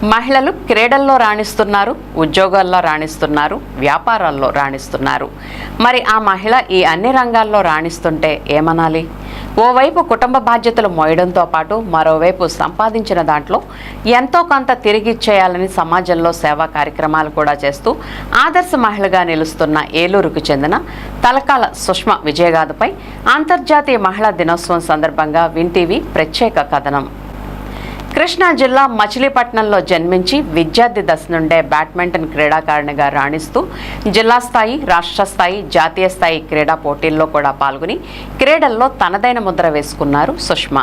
మహిళలు క్రీడల్లో రాణిస్తున్నారు, ఉద్యోగాల్లో రాణిస్తున్నారు, వ్యాపారాల్లో రాణిస్తున్నారు. మరి ఆ మహిళ ఈ అన్ని రంగాల్లో రాణిస్తుంటే ఏమనాలి? ఓవైపు కుటుంబ బాధ్యతలు మోయడంతో పాటు మరోవైపు సంపాదించిన దాంట్లో ఎంతో కొంత తిరిగిచ్చేయాలని సమాజంలో సేవా కార్యక్రమాలు కూడా చేస్తూ ఆదర్శ మహిళగా నిలుస్తున్న ఏలూరుకు చెందిన తలకాల సుష్మ విజయగాథపై అంతర్జాతీయ మహిళా దినోత్సవం సందర్భంగా విన్ టీవీ ప్రత్యేక కథనం. కృష్ణా జిల్లా మచిలీపట్నంలో జన్మించి విద్యార్థి దశ నుండే బ్యాడ్మింటన్ క్రీడాకారిణిగా రాణిస్తూ జిల్లా స్థాయి, రాష్ట్ర స్థాయి, జాతీయ స్థాయి క్రీడా పోటీల్లో కూడా పాల్గొని క్రీడల్లో తనదైన ముద్ర వేసుకున్నారు సుష్మ.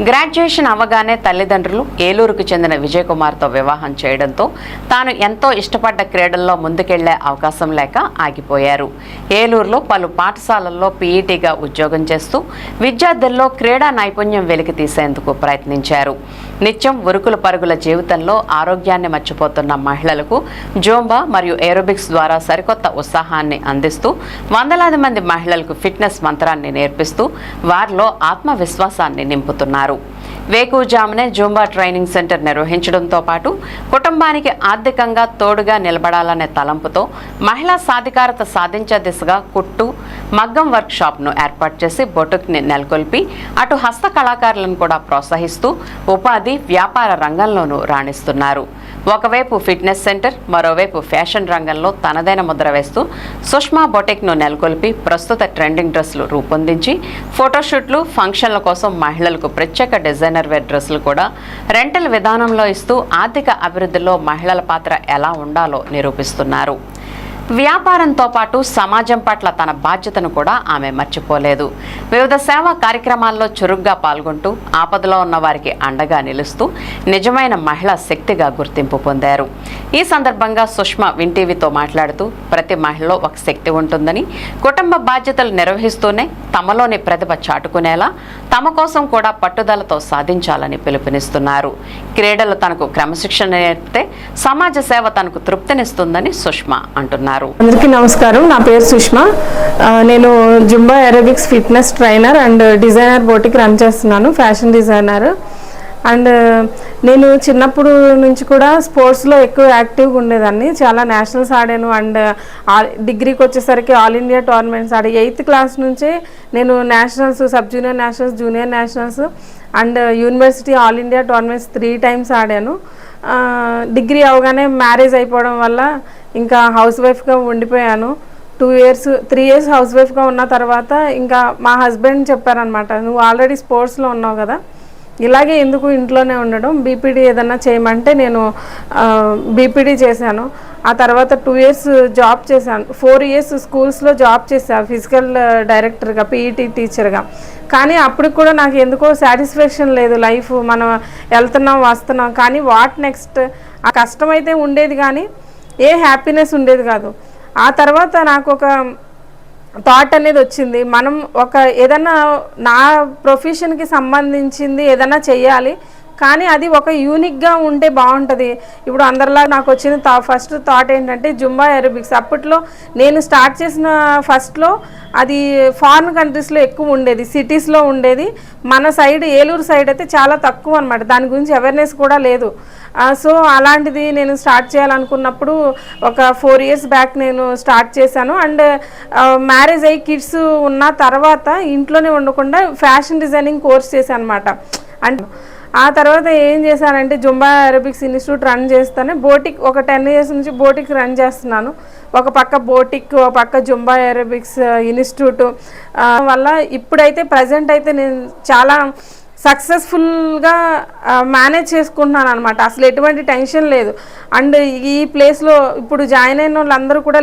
గ్రాడ్యుయేషన్ అవ్వగానే తల్లిదండ్రులు ఏలూరుకు చెందిన విజయ్ కుమార్తో వివాహం చేయడంతో తాను ఎంతో ఇష్టపడ్డ క్రీడల్లో ముందుకెళ్లే అవకాశం లేక ఆగిపోయారు. ఏలూరులో పలు పాఠశాలల్లో పీఈటీగా ఉద్యోగం చేస్తూ విద్యార్థుల్లో క్రీడా నైపుణ్యం వెలికి తీసేందుకు ప్రయత్నించారు. నిత్యం ఉరుకుల పరుగుల జీవితంలో ఆరోగ్యాన్ని మర్చిపోతున్న మహిళలకు జోంబా మరియు ఏరోబిక్స్ ద్వారా సరికొత్త ఉత్సాహాన్ని అందిస్తూ వందలాది మంది మహిళలకు ఫిట్నెస్ మంత్రాన్ని నేర్పిస్తూ వారిలో ఆత్మవిశ్వాసాన్ని నింపుతున్నారు. వేకువజామునే జూంబా ట్రైనింగ్ సెంటర్ నిర్వహించడంతో పాటు కుటుంబానికి ఆర్థికంగా తోడుగా నిలబడాలనే తలంపుతో మహిళా సాధికారత సాధించే దిశగా కుట్టు, మగ్గం వర్క్ షాప్ను ఏర్పాటు చేసి బొటిక్ని నెలకొల్పి అటు హస్త కళాకారులను కూడా ప్రోత్సహిస్తూ ఉపాధి, వ్యాపార రంగంలోనూ రాణిస్తున్నారు. ఒకవైపు ఫిట్నెస్ సెంటర్, మరోవైపు ఫ్యాషన్ రంగంలో తనదైన ముద్ర వేస్తూ సుష్మా బొటిక్ను నెలకొల్పి ప్రస్తుత ట్రెండింగ్ డ్రెస్సులు రూపొందించి ఫోటోషూట్లు, ఫంక్షన్ల కోసం మహిళలకు ప్రత్యేక డిజైనర్ వేర్ డ్రెస్సులు కూడా రెంటల్ విధానంలో ఇస్తూ ఆర్థిక అభివృద్ధిలో మహిళల పాత్ర ఎలా ఉండాలో నిరూపిస్తున్నారు. వ్యాపారంతో పాటు సమాజం పట్ల తన బాధ్యతను కూడా ఆమె మర్చిపోలేదు. వివిధ సేవా కార్యక్రమాల్లో చురుగ్గా పాల్గొంటూ ఆపదలో ఉన్న వారికి అండగా నిలుస్తూ నిజమైన మహిళా శక్తిగా గుర్తింపు పొందారు. ఈ సందర్భంగా సుష్మ విన్ టీవీతో మాట్లాడుతూ ప్రతి మహిళలో ఒక శక్తి ఉంటుందని, కుటుంబ బాధ్యతలు నిర్వహిస్తూనే తమలోని ప్రతిభ చాటుకునేలా తమ కోసం కూడా పట్టుదలతో సాధించాలని పిలుపునిస్తున్నారు. క్రీడలు తనకు క్రమశిక్షణ నేర్పితే సమాజ సేవ తనకు తృప్తినిస్తుందని సుష్మ అంటున్నారు. అందరికీ నమస్కారం. నా పేరు సుష్మ. నేను Zumba aerobics fitness trainer and designer boutique run చేస్తున్నాను, ఫ్యాషన్ డిజైనర్. అండ్ నేను చిన్నప్పుడు నుంచి కూడా స్పోర్ట్స్లో ఎక్కువ యాక్టివ్గా ఉండేదాన్ని. చాలా నేషనల్స్ ఆడాను. అండ్ డిగ్రీకి వచ్చేసరికి ఆల్ ఇండియా టోర్నమెంట్స్ ఆడి 8th క్లాస్ నుంచే నేను nationals, sub junior nationals, junior nationals and university all India tournaments 3 times ఆడాను. డిగ్రీ అవగానే మ్యారేజ్ అయిపోవడం వల్ల ఇంకా హౌస్ వైఫ్గా ఉండిపోయాను. 3 years హౌస్ వైఫ్గా ఉన్న తర్వాత ఇంకా మా హస్బెండ్ చెప్పారనమాట, నువ్వు ఆల్రెడీ స్పోర్ట్స్లో ఉన్నావు కదా, ఇలాగే ఎందుకు ఇంట్లోనే ఉండడం, బీపీడీ ఏదన్నా చేయమంటే నేను బీపీడీ చేశాను. ఆ తర్వాత 2 years జాబ్ చేశాను. 4 years స్కూల్స్లో జాబ్ చేశాను, ఫిజికల్ డైరెక్టర్గా, పీఈటీ టీచర్గా. కానీ అప్పటికి కూడా నాకు ఎందుకో సాటిస్ఫాక్షన్ లేదు. లైఫ్ మనం వెళ్తున్నాం వస్తున్నాం, కానీ వాట్ నెక్స్ట్, ఆ కష్టమైతే ఉండేది కానీ ఏ హ్యాపీనెస్ ఉండేది కాదు. ఆ తర్వాత నాకు ఒక థాట్ అనేది వచ్చింది, మనం ఒక ఏదన్నా నా ప్రొఫెషన్కి సంబంధించింది ఏదన్నా చెయ్యాలి, కానీ అది ఒక యూనిక్గా ఉంటే బాగుంటుంది. ఇప్పుడు అందరిలా నాకు వచ్చిన ఫస్ట్ థాట్ ఏంటంటే జుంబా ఏరోబిక్స్. అప్పట్లో నేను స్టార్ట్ చేసిన ఫస్ట్లో అది ఫారిన్ కంట్రీస్లో ఎక్కువ ఉండేది, సిటీస్లో ఉండేది. మన సైడ్ ఏలూరు సైడ్ అయితే చాలా తక్కువ అనమాట, దాని గురించి అవేర్నెస్ కూడా లేదు. సో అలాంటిది నేను స్టార్ట్ చేయాలనుకున్నప్పుడు ఒక 4 years బ్యాక్ నేను స్టార్ట్ చేశాను. అండ్ మ్యారేజ్ అయ్యి కిడ్స్ ఉన్న తర్వాత ఇంట్లోనే ఉండకుండా ఫ్యాషన్ డిజైనింగ్ కోర్స్ చేశాను అనమాట. అంటే ఆ తర్వాత ఏం చేశానంటే జుంబా ఏరోబిక్స్ ఇన్స్టిట్యూట్ రన్ చేస్తాను. బోటిక్ ఒక 10 years నుంచి బోటిక్ రన్ చేస్తున్నాను. ఒక పక్క బోటిక్, ఒక పక్క జుంబా ఏరోబిక్స్ ఇన్స్టిట్యూట్ వల్ల ఇప్పుడైతే ప్రజెంట్ అయితే నేను చాలా సక్సెస్ఫుల్గా మేనేజ్ చేసుకుంటున్నాను అనమాట. అసలు ఎటువంటి టెన్షన్ లేదు. అండ్ ఈ ప్లేస్లో ఇప్పుడు జాయిన్ అయిన వాళ్ళందరూ కూడా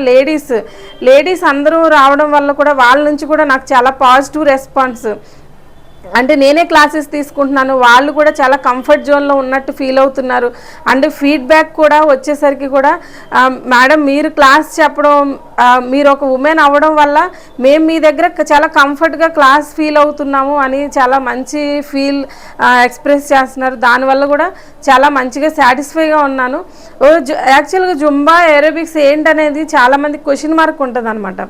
లేడీస్ అందరూ రావడం వల్ల కూడా వాళ్ళ నుంచి కూడా నాకు చాలా పాజిటివ్ రెస్పాన్స్. అంటే నేనే క్లాసెస్ తీసుకుంటున్నాను, వాళ్ళు కూడా చాలా కంఫర్ట్ జోన్లో ఉన్నట్టు ఫీల్ అవుతున్నారు. అండ్ ఫీడ్బ్యాక్ కూడా వచ్చేసరికి కూడా మేడం మీరు క్లాస్ చెప్పడం, మీరు ఒక ఉమెన్ అవ్వడం వల్ల మేము మీ దగ్గర చాలా కంఫర్ట్గా క్లాస్ ఫీల్ అవుతున్నాము అని చాలా మంచి ఫీల్ ఎక్స్ప్రెస్ చేస్తున్నారు. దానివల్ల కూడా చాలా మంచిగా సాటిస్ఫైగా ఉన్నాను. యాక్చువల్గా జుంబా ఏరోబిక్స్ ఏంటనేది చాలామంది క్వశ్చన్ మార్క్ ఉంటుంది అనమాట.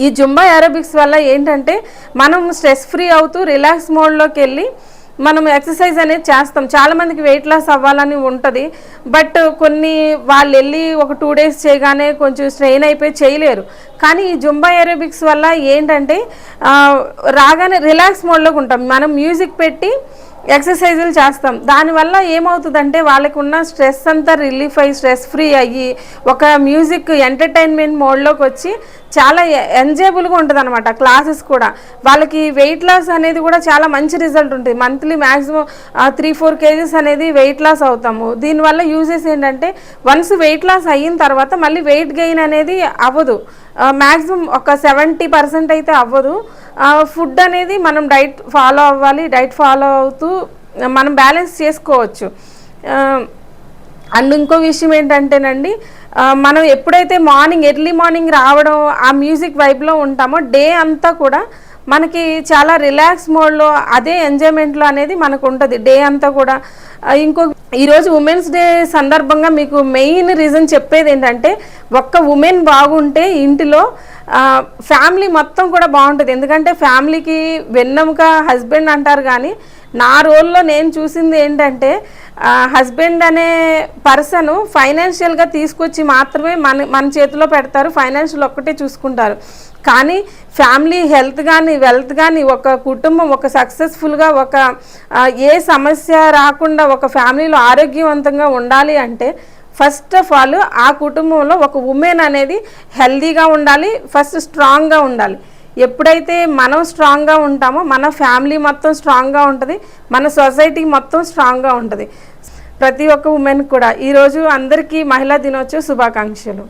ఈ జుంబా ఏరోబిక్స్ వల్ల ఏంటంటే మనం స్ట్రెస్ ఫ్రీ అవుతూ రిలాక్స్ మోడ్లోకి వెళ్ళి మనం ఎక్సర్సైజ్ అనేది చేస్తాం. చాలామందికి వెయిట్ లాస్ అవ్వాలని ఉంటుంది, బట్ కొన్ని వాళ్ళు వెళ్ళి ఒక 2 days చేయగానే కొంచెం స్ట్రెయిన్ అయిపోయి చేయలేరు. కానీ ఈ జుంబా ఏరోబిక్స్ వల్ల ఏంటంటే రాగానే రిలాక్స్ మోడ్లోకి ఉంటాం. మనం మ్యూజిక్ పెట్టి ఎక్సర్సైజులు చేస్తాం. దానివల్ల ఏమవుతుందంటే వాళ్ళకు ఉన్న స్ట్రెస్ అంతా రిలీఫ్ అయ్యి స్ట్రెస్ ఫ్రీ అయ్యి ఒక మ్యూజిక్ ఎంటర్టైన్మెంట్ మోడ్లోకి వచ్చి చాలా ఎంజాయబుల్గా ఉంటుంది అనమాట. క్లాసెస్ కూడా వాళ్ళకి వెయిట్ లాస్ అనేది కూడా చాలా మంచి రిజల్ట్ ఉంటుంది. మంత్లీ మ్యాక్సిమం 3-4 kgs అనేది వెయిట్ లాస్ అవుతాము. దీనివల్ల యూజెస్ ఏంటంటే వన్స్ వెయిట్ లాస్ అయిన తర్వాత మళ్ళీ వెయిట్ గెయిన్ అనేది అవ్వదు. మ్యాక్సిమం ఒక 70% అయితే అవ్వదు. ఫుడ్ అనేది మనం డైట్ ఫాలో అవ్వాలి. డైట్ ఫాలో అవుతూ మనం బ్యాలెన్స్ చేసుకోవచ్చు. అండ్ ఇంకో విషయం ఏంటంటేనండి, మనం ఎప్పుడైతే ఎర్లీ మార్నింగ్ రావడం ఆ మ్యూజిక్ వైబ్లో ఉంటామో డే అంతా కూడా మనకి చాలా రిలాక్స్ మోడ్లో అదే ఎంజాయ్మెంట్లో అనేది మనకు ఉంటుంది డే అంతా కూడా. ఈరోజు ఉమెన్స్ డే సందర్భంగా మీకు మెయిన్ రీజన్ చెప్పేది ఏంటంటే, ఒక్క ఉమెన్ బాగుంటే ఇంటిలో ఫ్యామిలీ మొత్తం కూడా బాగుంటుంది. ఎందుకంటే ఫ్యామిలీకి వెన్నెముక హస్బెండ్ అంటారు, కానీ నా రోల్లో నేను చూసింది ఏంటంటే హస్బెండ్ అనే పర్సన్ ఫైనాన్షియల్గా తీసుకొచ్చి మాత్రమే మన చేతిలో పెడతారు, ఫైనాన్షియల్ ఒక్కటే చూసుకుంటారు. కానీ ఫ్యామిలీ హెల్త్ కానీ వెల్త్ కానీ ఒక కుటుంబం ఒక సక్సెస్ఫుల్గా ఏ సమస్య రాకుండా ఒక ఫ్యామిలీలో ఆరోగ్యవంతంగా ఉండాలి అంటే ఫస్ట్ ఆఫ్ ఆల్ ఆ కుటుంబంలో ఒక ఉమెన్ అనేది హెల్తీగా ఉండాలి, ఫస్ట్ స్ట్రాంగ్గా ఉండాలి. ఎప్పుడైతే మనం స్ట్రాంగ్గా ఉంటామో మన ఫ్యామిలీ మొత్తం స్ట్రాంగ్గా ఉంటుంది, మన సొసైటీ మొత్తం స్ట్రాంగ్గా ఉంటుంది. ప్రతి ఒక్క ఉమెన్ కూడా ఈరోజు అందరికీ మహిళా దినోత్సవ శుభాకాంక్షలు.